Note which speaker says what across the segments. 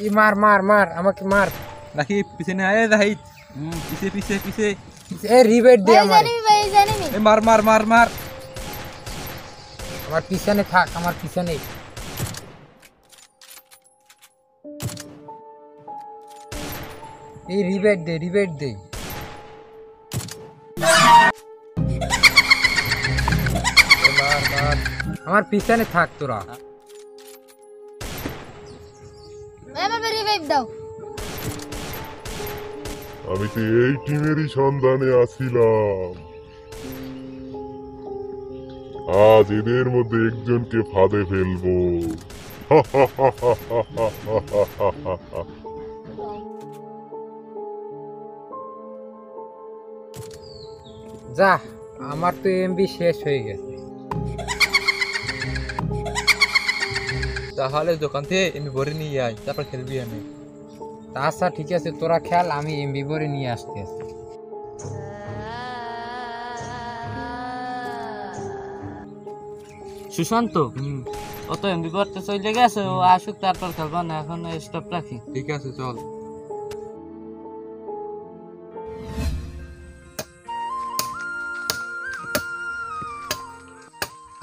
Speaker 1: এই মার মার মার আমাকে মার।
Speaker 2: দেখি পিছনে আয় জাহিদ। পিছে পিছে পিছে
Speaker 1: এ রিবেট দে আমারে।
Speaker 2: এ মার মার মার মার।
Speaker 1: আমার পিছনে থাক, আমার পিছনে। এই রিবেট দে, রিবেট দে। মার মার, আমার পিছনে থাক তোরা।
Speaker 3: আমি তো এই টিমেরই সন্ধানে আছিলাম। আজ এদের মধ্যে একজনকে ফাঁদে ফেলবো।
Speaker 1: যা, আমার তো এমবি শেষ হয়ে গেছে।
Speaker 2: তাহলে দোকান থেকে এমনি ভরে নিয়ে আয়, তারপর খেলবি আমি।
Speaker 1: আচ্ছা ঠিক আছে, তোরা খেল, আমি এমবি ভরে নিয়ে আসতে আসি।
Speaker 4: সুশান্ত ও তো এমবি করতে চলে গেছে, ও আসুক তারপর খেলবা না, এখন স্টপ রাখি।
Speaker 2: ঠিক আছে চল।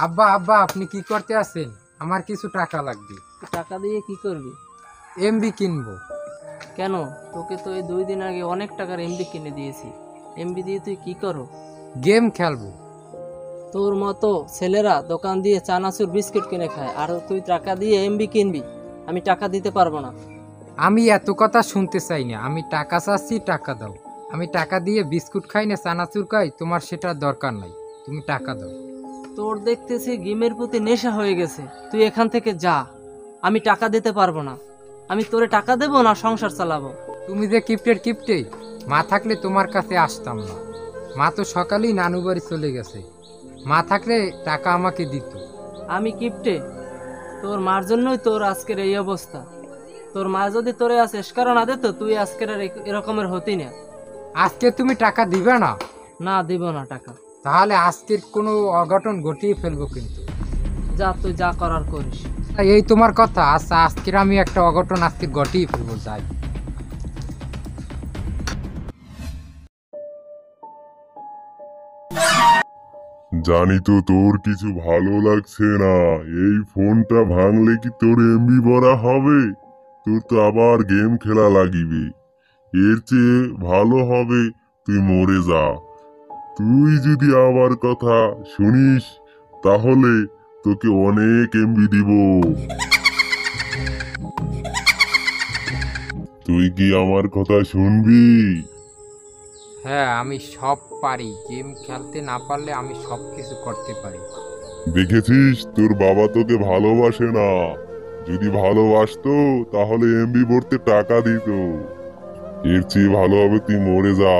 Speaker 1: আব্বা আব্বা, আপনি কি করতে আছেন? আমার কিছু টাকা লাগবে।
Speaker 4: টাকা দিয়ে কি করবি?
Speaker 1: এমবি কিনবো।
Speaker 4: কেন? তোকে তো এই 2 দিন আগে অনেক টাকার এমবি কিনে দিয়েছি। এমবি দিয়ে তুই কি করো?
Speaker 1: গেম খেলবো।
Speaker 4: তোর মতো ছেলেরা দোকান দিয়ে চানাচুর বিস্কিট কিনে খায়, আর তুই টাকা দিয়ে এমবি কিনবি? আমি টাকা দিতে পারবো না।
Speaker 1: আমি এত কথা শুনতে চাই না, আমি টাকা চাচ্ছি, টাকা দাও। আমি টাকা দিয়ে বিস্কুট খাই না, চানাচুর খাই, তোমার সেটা দরকার নাই, তুমি টাকা দাও।
Speaker 4: তোর দেখতেছি গেমের প্রতি নেশা হয়ে গেছে, তুই এখান থেকে যা। আমি টাকা দিতে পারবো না। আমি তোরে টাকা দেবো না সংসার চালাবো?
Speaker 1: তুমি যে কিপ্টের কিপ্টে, মা থাকলে তোমার কাছে আসতাম না। মা তো সকালেই নানু বাড়ি চলে গেছে, মা থাকলে টাকা আমাকে দিত।
Speaker 4: আমি কিপটে? তোর মার জন্যই তোর আজকের এই অবস্থা। তোর মা যদি তোরে আজ এসকার না দিত, তুই আজকের আর এরকমের হতি না।
Speaker 1: আজকে তুমি টাকা দিবে না?
Speaker 4: না, দিব না টাকা।
Speaker 1: তাহলে আজকের কোনো অঘটন ঘটিয়ে ফেলবো কিন্তু।
Speaker 4: যা, তুই যা করার করিস।
Speaker 1: এই তোমার কথা? আচ্ছা, আজকের আমি একটা অঘটন আজকে ঘটিয়ে ফেলবো, যাই।
Speaker 3: জানি তো তোর কিছু ভালো লাগছে না। এই ফোনটা ভাঙলে কি তোর এমবি ভরা হবে? তোর তো আবার গেম খেলা লাগিবে। এর চেয়ে ভালো হবে তুই মরে যা। তুই যদি আবার কথা শুনিস তাহলে তোকে অনেক এমবি দিব। তুই কি আমার কথা শুনবি?
Speaker 1: হ্যাঁ, আমি সব পারি। গেম খেলতে না পারলে আমি সব কিছু করতে পারি।
Speaker 3: দেখেছিস তোর বাবা তোকে ভালোবাসে না। যদি ভালোবাসতো তাহলে এমবি ভরতে টাকা দিত। এর চেয়ে ভালো হবে তুই মরে যা।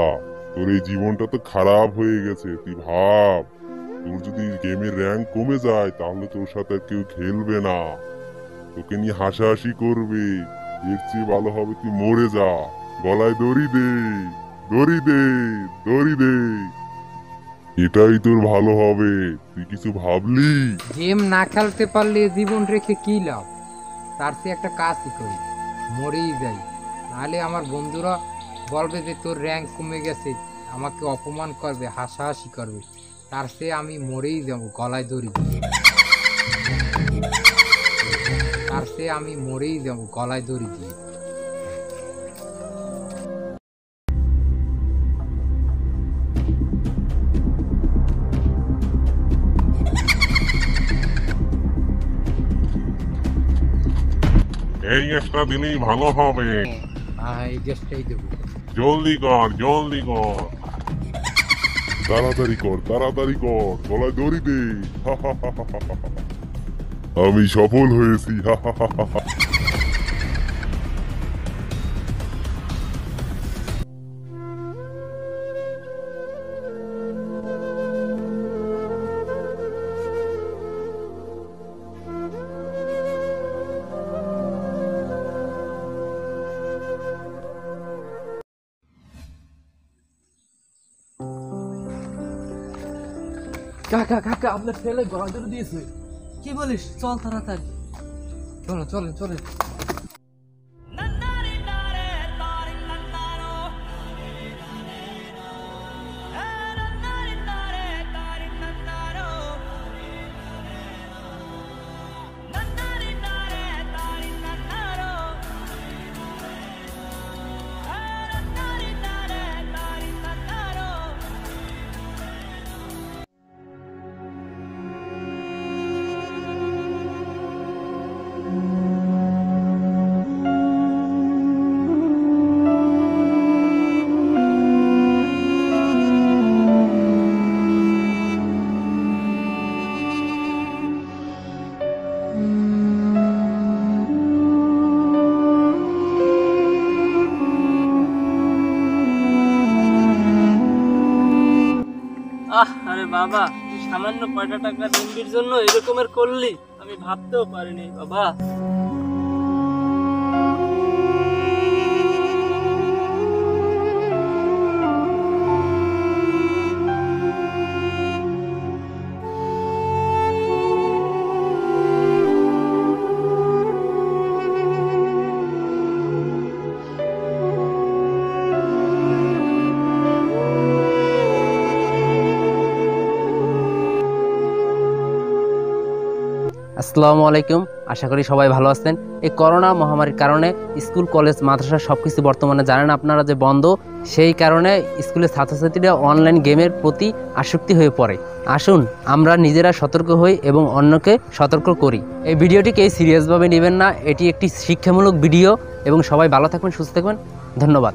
Speaker 3: তোর এই জীবনটা তো খারাপ হয়ে গেছে। তুই ভাব, তোর যদি গেমের র্যাঙ্ক কমে যায় তাহলে তোর সাথে আর কেউ খেলবে না, তোকে নিয়ে হাসাহাসি করবে। এর চেয়ে ভালো হবে তুই মরে যা। গলায় দড়ি দে, দড়ি দে, দড়ি দে। এটাই তোর ভালো হবে। তুই কিছু ভাবলি?
Speaker 1: গেম না খেলতে পারলে জীবন রেখে কি লাভ? তার চেয়ে একটা কাজই করি, মরেই যাই। নাহলে আমার বন্ধুরা বলবে যে তোর র্যাঙ্ক কমে গেছে, আমাকে অপমান করবে, হাসাহাসি করবে। তার চেয়ে আমি মরেই যাব গলায় দড়ি দিয়ে। তার চেয়ে আমি মরেই যাব গলায় দড়ি দিয়ে।
Speaker 3: এই গ্যাসটা দিলেই ভালো হবে।
Speaker 1: হ্যাঁ, এই গ্যাসটাই দেবো।
Speaker 3: জলদি কর, জলদি কর, তাড়াতাড়ি কর, তাড়াতাড়ি কর, গলায় দড়ি দে। আমি সফল হয়েছি।
Speaker 4: কাকা কাকা, আপনার ছেলে গলা ধরে দিয়েছে। কি বলিস? চল তাড়াতাড়ি।
Speaker 1: চলো চলো চলো।
Speaker 4: বাবা তুই সামান্য কয়টা টাকার এমবির জন্য এরকমের করলি, আমি ভাবতেও পারিনি বাবা।
Speaker 5: আসসালামু আলাইকুম, আশা করি সবাই ভালো আছেন। এই করোনা মহামারীর কারণে স্কুল কলেজ মাদ্রাসা সব কিছু বর্তমানে জানেন আপনারা যে বন্ধ, সেই কারণে স্কুলের ছাত্রছাত্রীরা অনলাইন গেমের প্রতি আসক্তি হয়ে পড়ে। আসুন আমরা নিজেরা সতর্ক হই এবং অন্যকে সতর্ক করি। এই ভিডিওটিকে সিরিয়াসভাবে নেবেন না, এটি একটি শিক্ষামূলক ভিডিও এবং সবাই ভালো থাকবেন, সুস্থ থাকবেন। ধন্যবাদ।